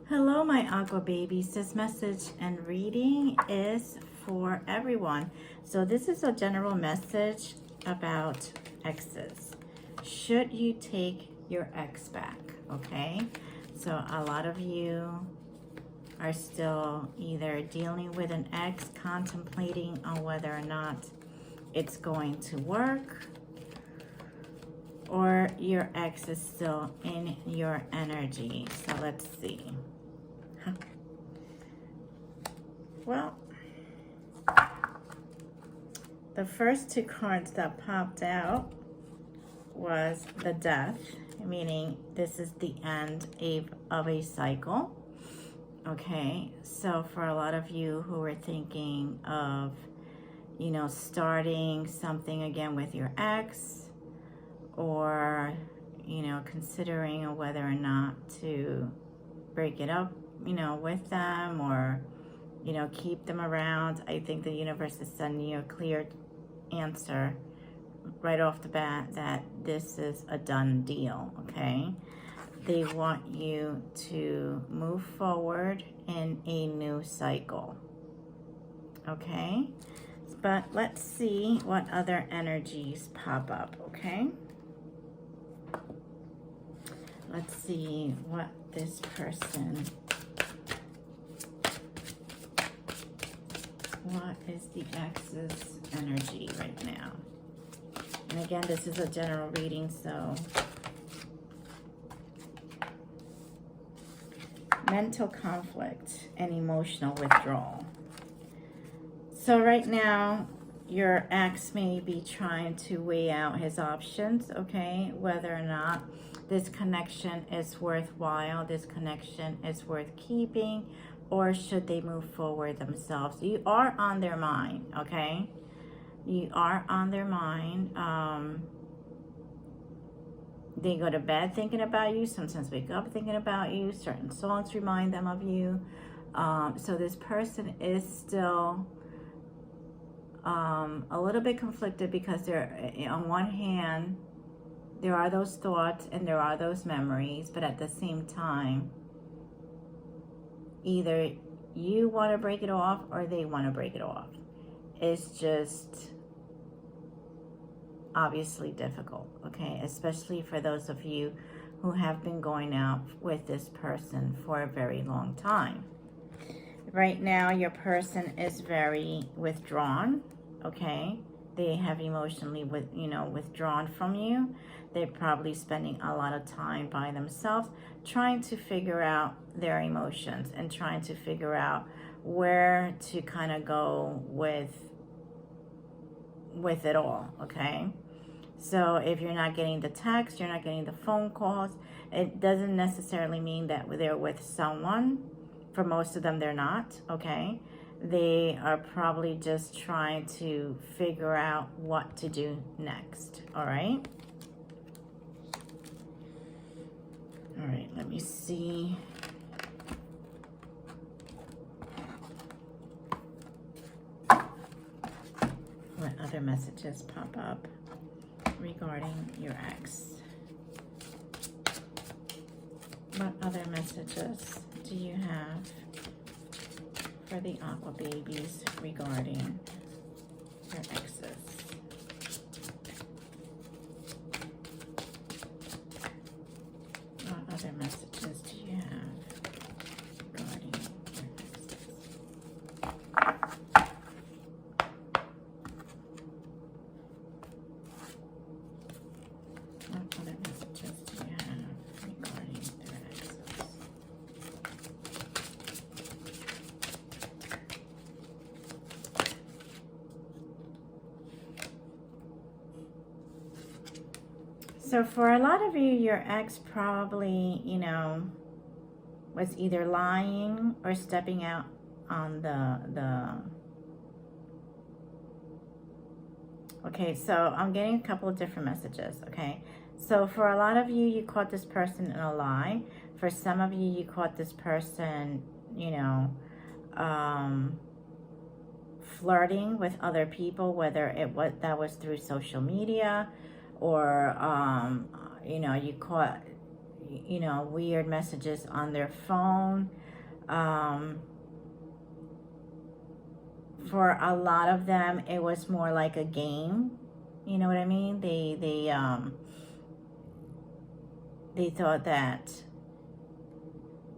Hello, my Aqua babies. This message and reading is for everyone. So this is a general message about exes. Should you take your ex back? Okay. So a lot of you are still either dealing with an ex, contemplating on whether or not it's going to work, or your ex is still in your energy. So let's see. Well, the first two cards that popped out was the Death, meaning this is the end of a cycle. Okay, so for a lot of you who are thinking of, starting something again with your ex, or, considering whether or not to break it up, with them, or keep them around. I think the universe is sending you a clear answer right off the bat that this is a done deal, okay? They want you to move forward in a new cycle, okay? But let's see what other energies pop up, okay? Let's see what this person... What is the ex's energy right now? And again, this is a general reading, so mental conflict and emotional withdrawal. So right now, your ex may be trying to weigh out his options, okay? Whether or not this connection is worthwhile, this connection is worth keeping, or should they move forward themselves? You are on their mind, okay? You are on their mind. They go to bed thinking about you, sometimes wake up thinking about you, certain songs remind them of you. So this person is still a little bit conflicted because they're, on one hand, there are those thoughts and there are those memories, but at the same time, either you want to break it off or they want to break it off. It's just obviously difficult, okay? Especially for those of you who have been going out with this person for a very long time. Right now, your person is very withdrawn, okay? They have emotionally withdrawn from you. They're probably spending a lot of time by themselves trying to figure out their emotions and trying to figure out where to kind of go with it all, okay? So if you're not getting the text, you're not getting the phone calls, it doesn't necessarily mean that they're with someone. For most of them, they're not, okay? They are probably just trying to figure out what to do next, all right? All right, let me see. What other messages pop up regarding your ex? What other messages do you have for the Aqua babies regarding your exes? What other messages do you have regarding your exes? What other messages do you have regarding their exes? So for a lot of you, your ex probably, was either lying or stepping out on Okay, so I'm getting a couple of different messages, okay? So for a lot of you, you caught this person in a lie. For some of you, you caught this person, flirting with other people, whether that was through social media, or you caught you know, weird messages on their phone. For a lot of them, it was more like a game. You know what I mean? They thought that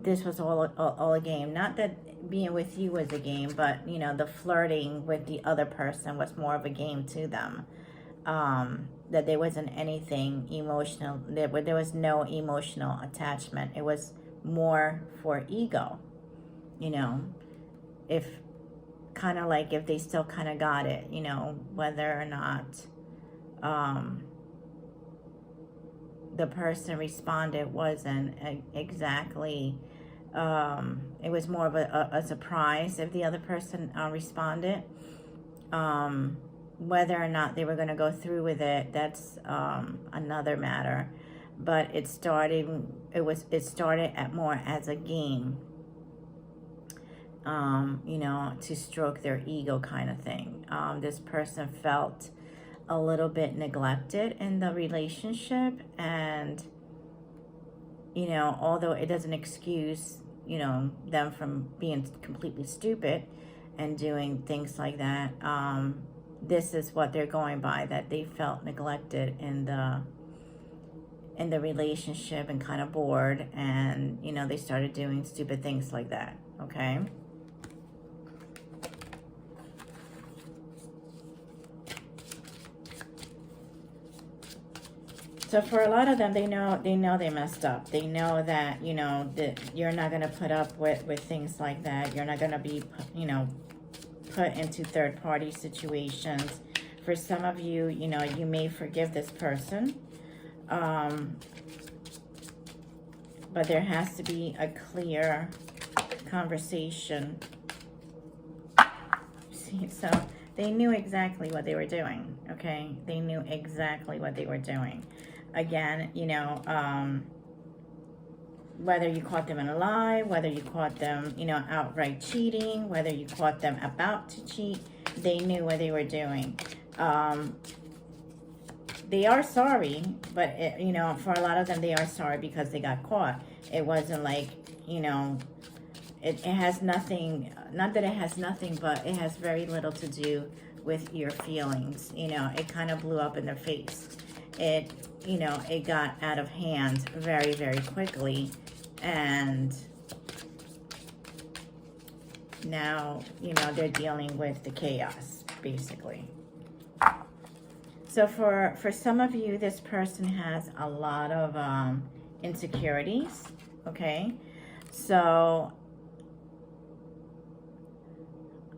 this was all a game. Not that being with you was a game, but, you know, the flirting with the other person was more of a game to them. That there wasn't anything emotional. There was no emotional attachment. It was more for ego. You know, if kind of like if they still kind of got it, you know, whether or not the person responded wasn't exactly, it was more of a surprise if the other person responded. Whether or not they were going to go through with it, that's another matter. But it started at more as a game, you know, to stroke their ego kind of thing. This person felt a little bit neglected in the relationship, and, you know, although it doesn't excuse, you know, them from being completely stupid and doing things like that, this is what they're going by, that they felt neglected in the relationship and kind of bored, and, you know, they started doing stupid things like that. Okay. So for a lot of them, they know they messed up. They know that, you know, that you're not going to put up with things like that. You're not going to be, you know, put into third-party situations. For some of you, you know, you may forgive this person, but there has to be a clear conversation. See, so they knew exactly what they were doing, okay? They knew exactly what they were doing. Again, you know, whether you caught them in a lie, whether you caught them, you know, outright cheating, whether you caught them about to cheat, they knew what they were doing. They are sorry, but, you know, for a lot of them, they are sorry because they got caught. It wasn't like, you know, it has nothing, not that it has nothing, but it has very little to do with your feelings. You know, it kind of blew up in their face. It, you know, it got out of hand very, very quickly. And now, you know, they're dealing with the chaos, basically. So for some of you, this person has a lot of insecurities, okay? So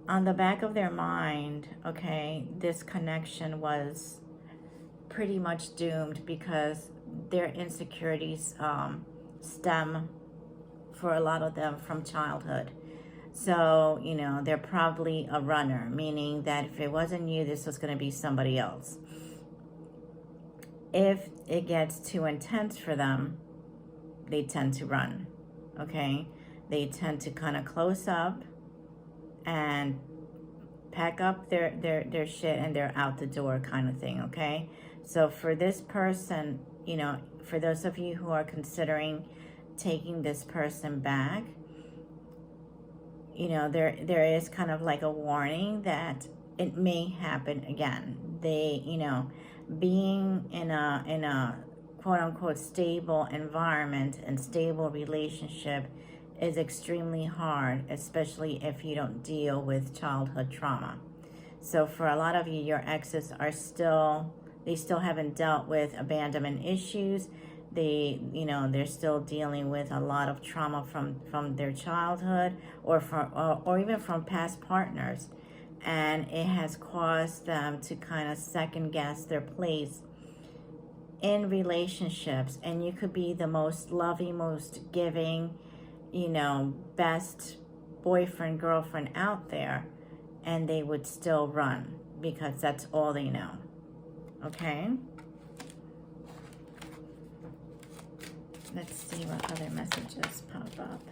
on the back of their mind, okay, this connection was pretty much doomed because their insecurities stem, for a lot of them, from childhood. So, you know, they're probably a runner, meaning that if it wasn't you, this was going to be somebody else. If it gets too intense for them, they tend to run, okay? They tend to kind of close up and pack up their shit and they're out the door kind of thing, okay? So for this person, you know, for those of you who are considering taking this person back, you know, there is kind of like a warning that it may happen again. They, you know, being in a quote-unquote stable environment and stable relationship is extremely hard, especially if you don't deal with childhood trauma. So for a lot of you, your exes are still, they still haven't dealt with abandonment issues. They, you know, they're still dealing with a lot of trauma from their childhood or even from past partners. And it has caused them to kind of second guess their place in relationships. And you could be the most loving, most giving, you know, best boyfriend, girlfriend out there, and they would still run because that's all they know. Okay? Let's see what other messages pop up.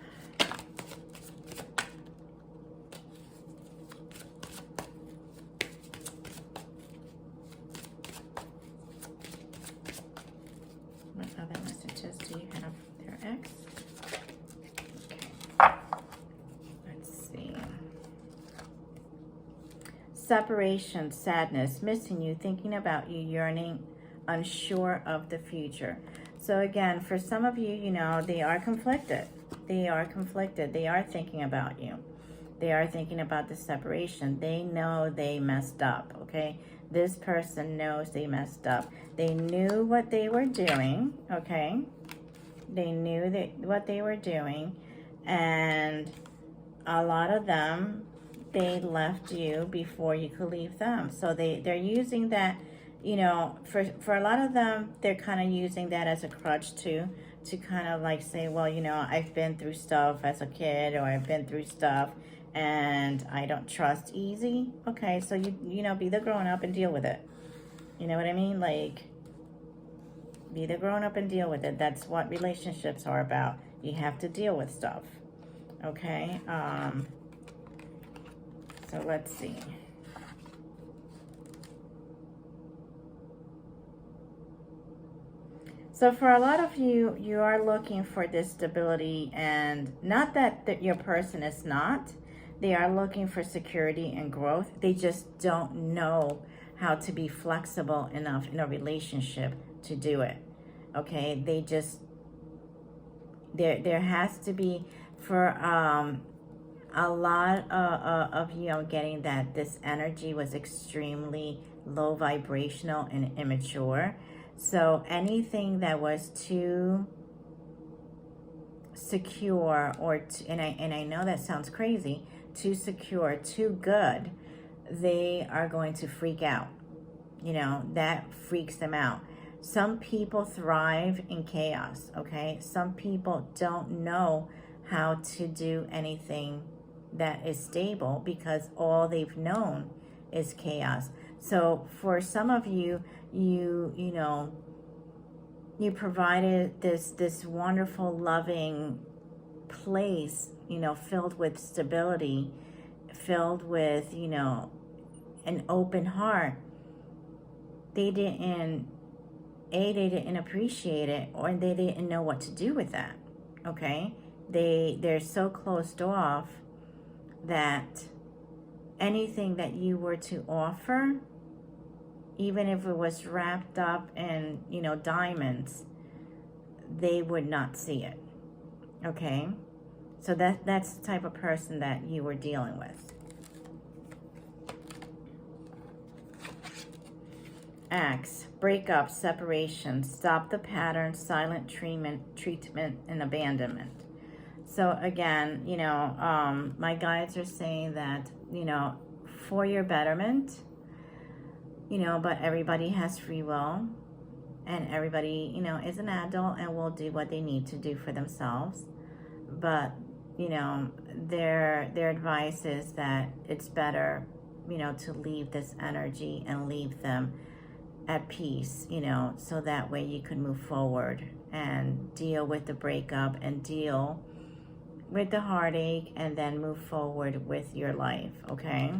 What other messages do you have? separation, sadness, missing you, thinking about you, yearning, unsure of the future. So again, for some of you, you know, they are conflicted. They are conflicted. They are thinking about you. They are thinking about the separation. They know they messed up, okay? This person knows they messed up. They knew what they were doing, okay? They knew what they were doing, and a lot of them, they left you before you could leave them. So they're using that, you know, for a lot of them, they're kind of using that as a crutch too, to kind of like say, well, you know, I've been through stuff as a kid, or I've been through stuff and I don't trust easy. Okay, so you know, be the grown up and deal with it. You know what I mean? Like, be the grown up and deal with it. That's what relationships are about. You have to deal with stuff. Okay, so let's see. So for a lot of you, you are looking for this stability, and not that your person is not. They are looking for security and growth. They just don't know how to be flexible enough in a relationship to do it. Okay, they just, there has to be, for a lot of you, I'm getting that this energy was extremely low vibrational and immature. So anything that was too secure, or and I know that sounds crazy, too secure, too good, they are going to freak out. You know, that freaks them out. Some people thrive in chaos, okay? Some people don't know how to do anything that is stable, because all they've known is chaos. So for some of you, you know, you provided this wonderful, loving place, you know, filled with stability, filled with, you know, an open heart. They didn't appreciate it, or they didn't know what to do with that. Okay, they're so closed off that anything that you were to offer, even if it was wrapped up in, you know, diamonds, they would not see it. Okay, so that's the type of person that you were dealing with. Acts, breakup, separation, stop the pattern, silent treatment, and abandonment. So again, you know, my guides are saying that, you know, for your betterment, you know, but everybody has free will, and everybody, you know, is an adult and will do what they need to do for themselves. But, you know, their advice is that it's better, you know, to leave this energy and leave them at peace, you know, so that way you can move forward and deal with the breakup and deal with the heartache, and then move forward with your life. Okay,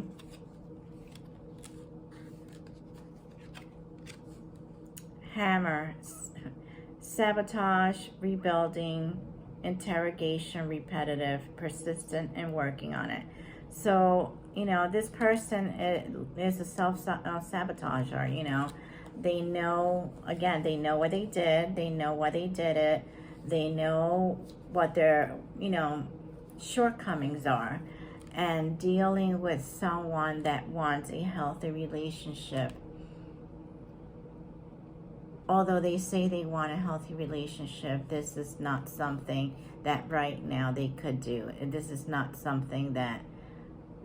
Hammer, sabotage, rebuilding, interrogation, repetitive, persistent, and working on it. So, you know, this person is a self-sabotager, you know. They know, again, they know what they did. They know why they did it. They know what their, you know, shortcomings are. And dealing with someone that wants a healthy relationship, although they say they want a healthy relationship, this is not something that right now they could do. This is not something that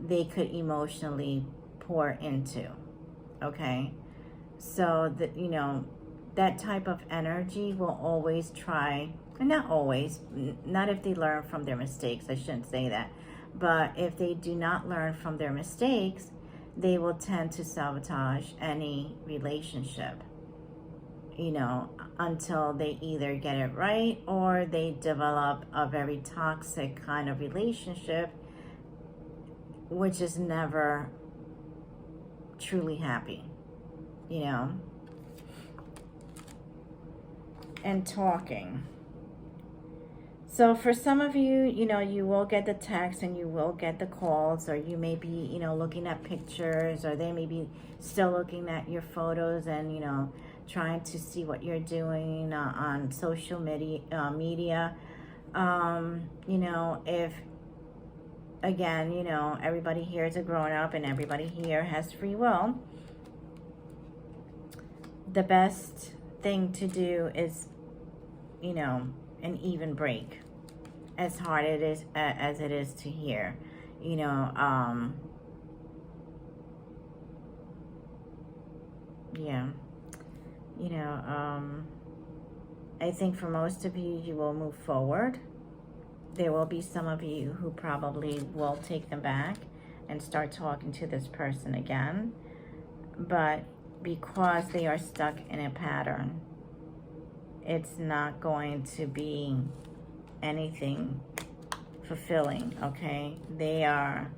they could emotionally pour into. Okay, so that, you know, that type of energy will always try, and not always, not if they learn from their mistakes, I shouldn't say that, but if they do not learn from their mistakes, they will tend to sabotage any relationship, you know, until they either get it right, or they develop a very toxic kind of relationship, which is never truly happy, you know. And talking. So for some of you, you know, you will get the text and you will get the calls, or you may be, you know, looking at pictures, or they may be still looking at your photos and, you know, trying to see what you're doing on social media. You know, if, again, you know, everybody here is a grown-up and everybody here has free will, the best thing to do is, you know, an even break, as hard it is as it is to hear, you know. Yeah, you know, I think for most of you, you will move forward. There will be some of you who probably will take them back and start talking to this person again, but because they are stuck in a pattern, it's not going to be anything fulfilling, okay? They're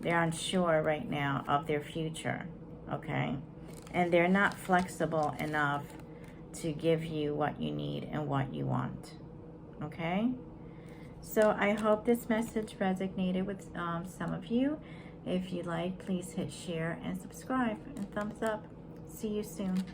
unsure right now of their future, okay? And they're not flexible enough to give you what you need and what you want, okay? So I hope this message resonated with some of you. If you like, please hit share and subscribe and thumbs up. See you soon.